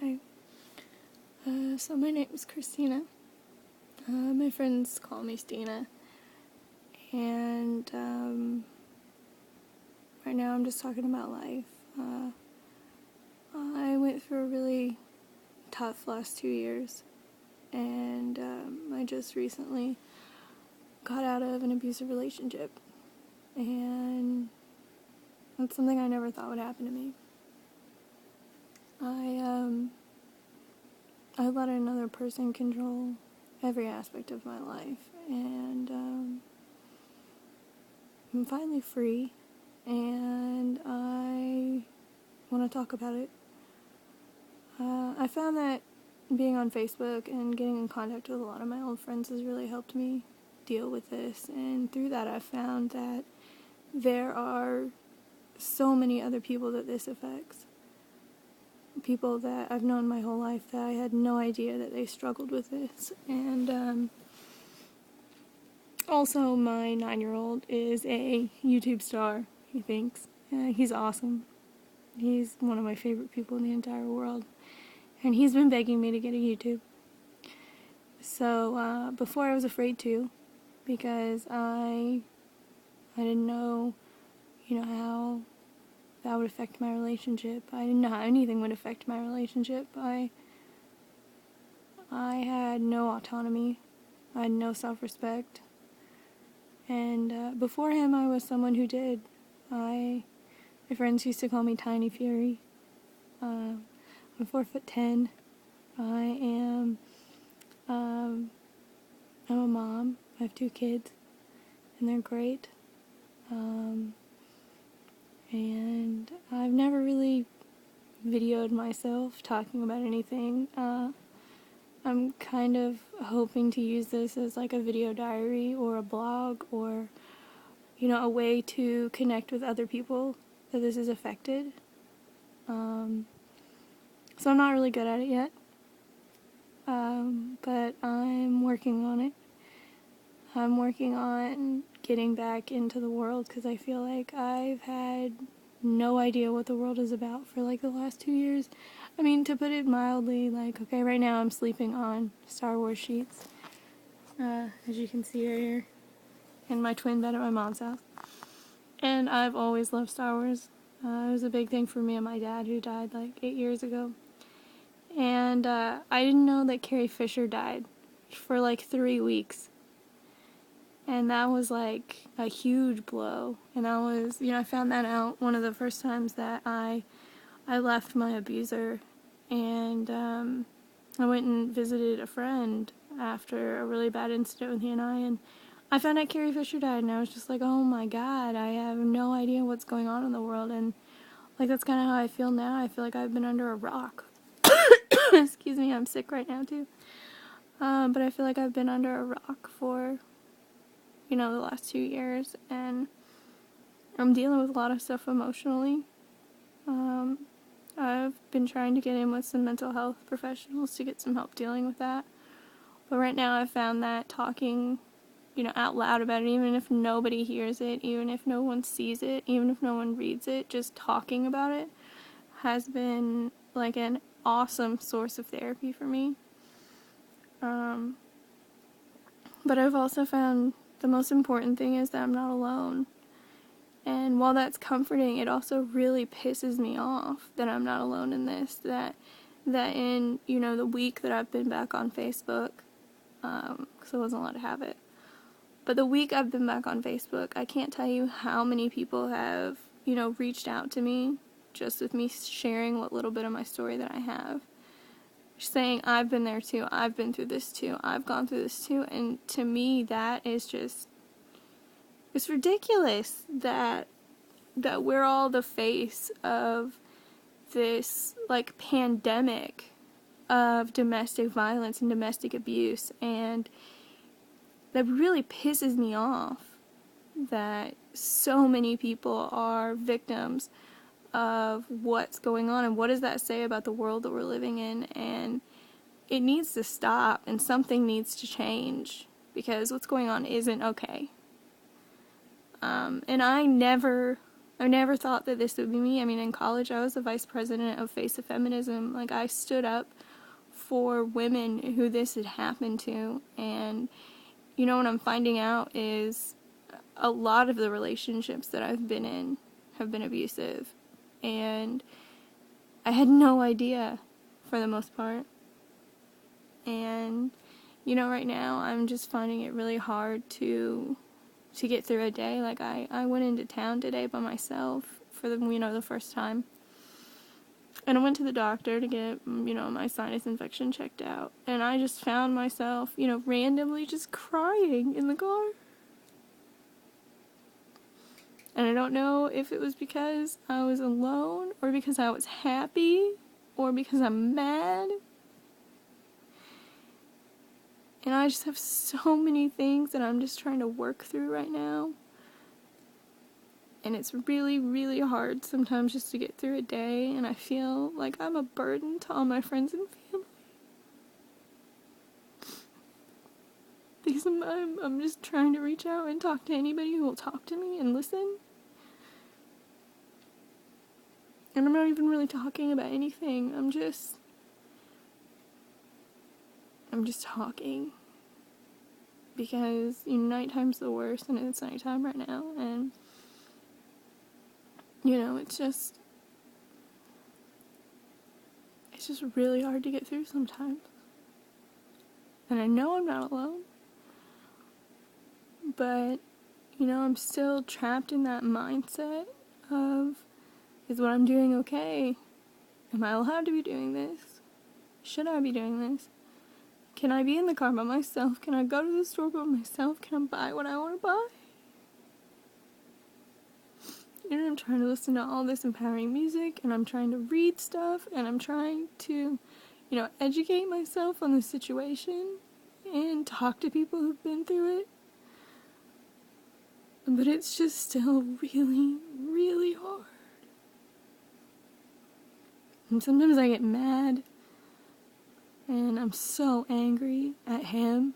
Hi. So my name is Kristina. My friends call me Stina. And right now I'm just talking about life. I went through a really tough last 2 years. And I just recently got out of an abusive relationship. And that's something I never thought would happen to me. I let another person control every aspect of my life, and I'm finally free, and I want to talk about it. I found that being on Facebook and getting in contact with a lot of my old friends has really helped me deal with this, and through that I've found that there are so many other people that this affects. People that I've known my whole life that I had no idea that they struggled with this. And also my 9-year-old is a YouTube star, he thinks. He's awesome. He's one of my favorite people in the entire world. And he's been begging me to get a YouTube. So before I was afraid to, because I didn't know, how that would affect my relationship. I didn't know how anything would affect my relationship. I had no autonomy. I had no self-respect. And before him, I was someone who did. My friends used to call me Tiny Fury. I'm 4'10". I'm a mom. I have 2 kids, and they're great. And I've never really videoed myself talking about anything. I'm kind of hoping to use this as like a video diary or a blog or, a way to connect with other people that this has affected. So I'm not really good at it yet, but I'm working on it. I'm working on getting back into the world because I feel like I've had no idea what the world is about for like the last 2 years. I mean, to put it mildly, okay, right now I'm sleeping on Star Wars sheets, as you can see right here, in my twin bed at my mom's house. And I've always loved Star Wars. It was a big thing for me and my dad, who died 8 years ago. And I didn't know that Carrie Fisher died for 3 weeks. And that was a huge blow. And that was, I found that out one of the first times that I left my abuser. And I went and visited a friend after a really bad incident with he and I found out Carrie Fisher died, and I was just like, oh my god, I have no idea what's going on in the world. And that's kind of how I feel now. I feel like I've been under a rock. Excuse me, I'm sick right now too. But I feel like I've been under a rock for the last 2 years, and I'm dealing with a lot of stuff emotionally. I've been trying to get in with some mental health professionals to get some help dealing with that. But right now I've found that talking, out loud about it, even if nobody hears it, even if no one sees it, even if no one reads it, just talking about it has been an awesome source of therapy for me. But I've also found the most important thing is that I'm not alone. And while that's comforting, it also really pisses me off that I'm not alone in this, that in, the week that I've been back on Facebook, because I wasn't allowed to have it, but the week I've been back on Facebook, I can't tell you how many people have, reached out to me just with me sharing what little bit of my story that I have. Saying, I've been there too, I've been through this too, I've gone through this too, and to me that is just, it's ridiculous that we're all the face of this, pandemic of domestic violence and domestic abuse, and that really pisses me off that so many people are victims of what's going on, and what does that say about the world that we're living in. And it needs to stop, and something needs to change, because what's going on isn't okay. And I never I never thought that this would be me. I mean, in college, I was the vice president of Face of Feminism. Like, I stood up for women who this had happened to. And, you know, what I'm finding out is a lot of the relationships that I've been in have been abusive. And I had no idea for the most part. And, you know, right now I'm just finding it really hard to get through a day. Like, I went into town today by myself for the first time. And I went to the doctor to get, my sinus infection checked out. And I just found myself, randomly just crying in the car. And I don't know if it was because I was alone, or because I was happy, or because I'm mad. And I just have so many things that I'm just trying to work through right now. And it's really, really hard sometimes just to get through a day, and I feel like I'm a burden to all my friends and family. Because I'm just trying to reach out and talk to anybody who will talk to me and listen. And I'm not even really talking about anything. I'm just talking. Because, nighttime's the worst, and it's nighttime right now, and, it's just really hard to get through sometimes. And I know I'm not alone. But, I'm still trapped in that mindset of, is what I'm doing okay? Am I allowed to be doing this? Should I be doing this? Can I be in the car by myself? Can I go to the store by myself? Can I buy what I want to buy? I'm trying to listen to all this empowering music, and I'm trying to read stuff, and I'm trying to, educate myself on the situation and talk to people who've been through it. But it's just still really, really hard. And sometimes I get mad, and I'm so angry at him,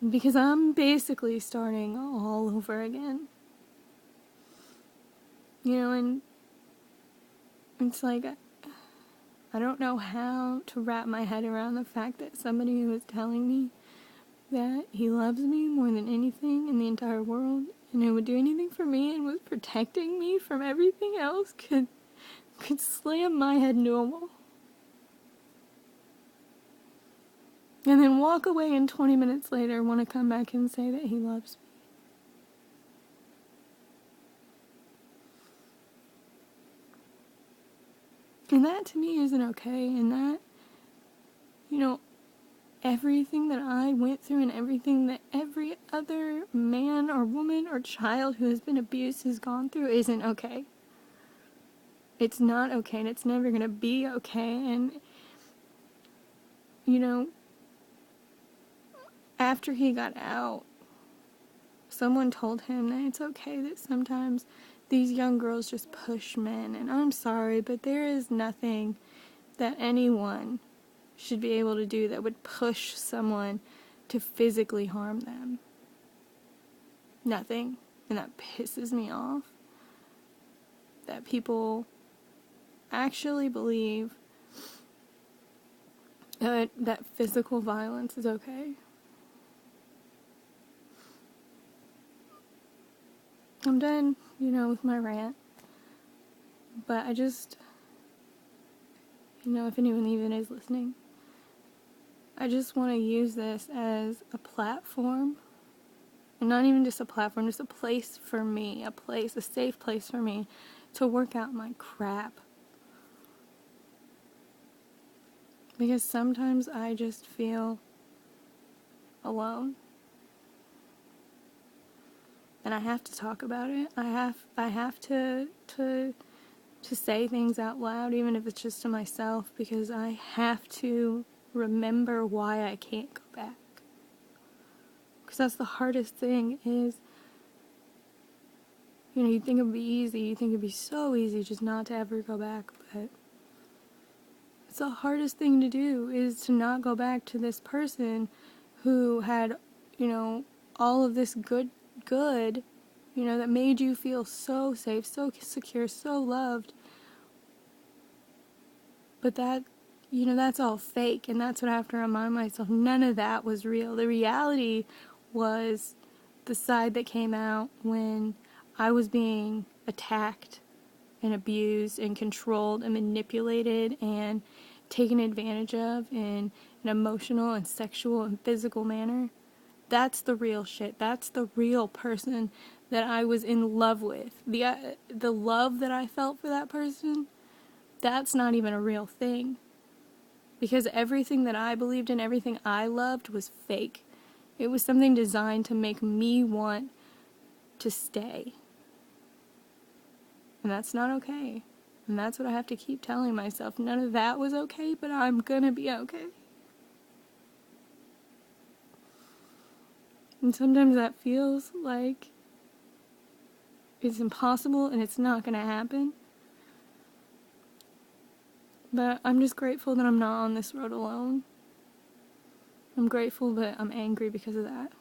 because I'm basically starting all over again. And it's like, I don't know how to wrap my head around the fact that somebody who is telling me that he loves me more than anything in the entire world, and who would do anything for me and was protecting me from everything else, could slam my head into a wall. And then walk away, and 20 minutes later want to come back and say that he loves me. And that to me isn't okay, and that, everything that I went through and everything that every other man or woman or child who has been abused has gone through isn't okay. It's not okay, and it's never going to be okay. And, after he got out, someone told him that it's okay that sometimes these young girls just push men. And I'm sorry, but there is nothing that anyone should be able to do that would push someone to physically harm them. Nothing. And that pisses me off. That people actually believe that physical violence is okay. I'm done, with my rant. But I just, if anyone even is listening, I just want to use this as a platform, and not even just a platform, just a place for me, a safe place for me to work out my crap. Because sometimes I just feel alone. And I have to talk about it. I have to say things out loud, even if it's just to myself, because I have to remember why I can't go back. Because that's the hardest thing is, you'd think it would be easy, you'd think it would be so easy just not to ever go back, but it's the hardest thing to do, is to not go back to this person who had, all of this good, that made you feel so safe, so secure, so loved. But that's all fake, and that's what I have to remind myself. None of that was real. The reality was the side that came out when I was being attacked and abused and controlled and manipulated and taken advantage of in an emotional and sexual and physical manner. That's the real shit. That's the real person that I was in love with. The love that I felt for that person, that's not even a real thing. Because everything that I believed in, everything I loved was fake. It was something designed to make me want to stay. And that's not okay. And that's what I have to keep telling myself. None of that was okay, but I'm gonna be okay. And sometimes that feels like it's impossible and it's not gonna happen. But I'm just grateful that I'm not on this road alone. I'm grateful that I'm angry because of that.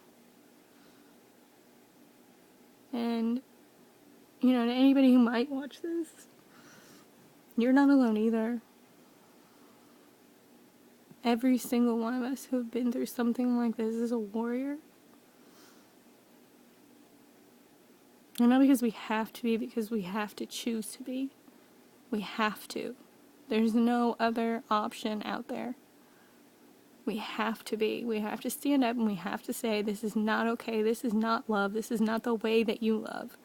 And, to anybody who might watch this, you're not alone either. Every single one of us who have been through something like this is a warrior. And not because we have to be, because we have to choose to be. We have to. There's no other option out there. We have to be. We have to stand up and we have to say, this is not okay. This is not love. This is not the way that you love.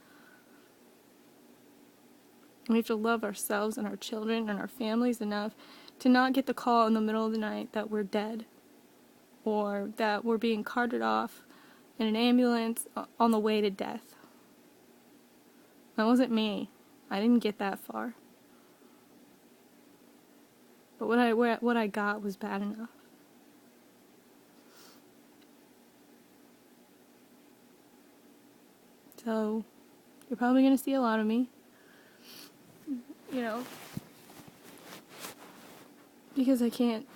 We have to love ourselves and our children and our families enough to not get the call in the middle of the night that we're dead or that we're being carted off in an ambulance on the way to death. That wasn't me. I didn't get that far. But what I got was bad enough. So, you're probably going to see a lot of me. Because I can't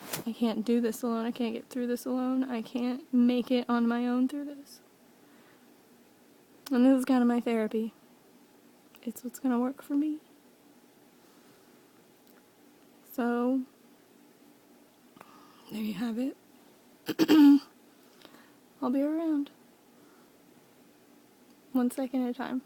do this alone. I can't get through this alone. I can't make it on my own through this. And this is kind of my therapy. It's what's going to work for me. So, there you have it. I'll be around. 1 second at a time.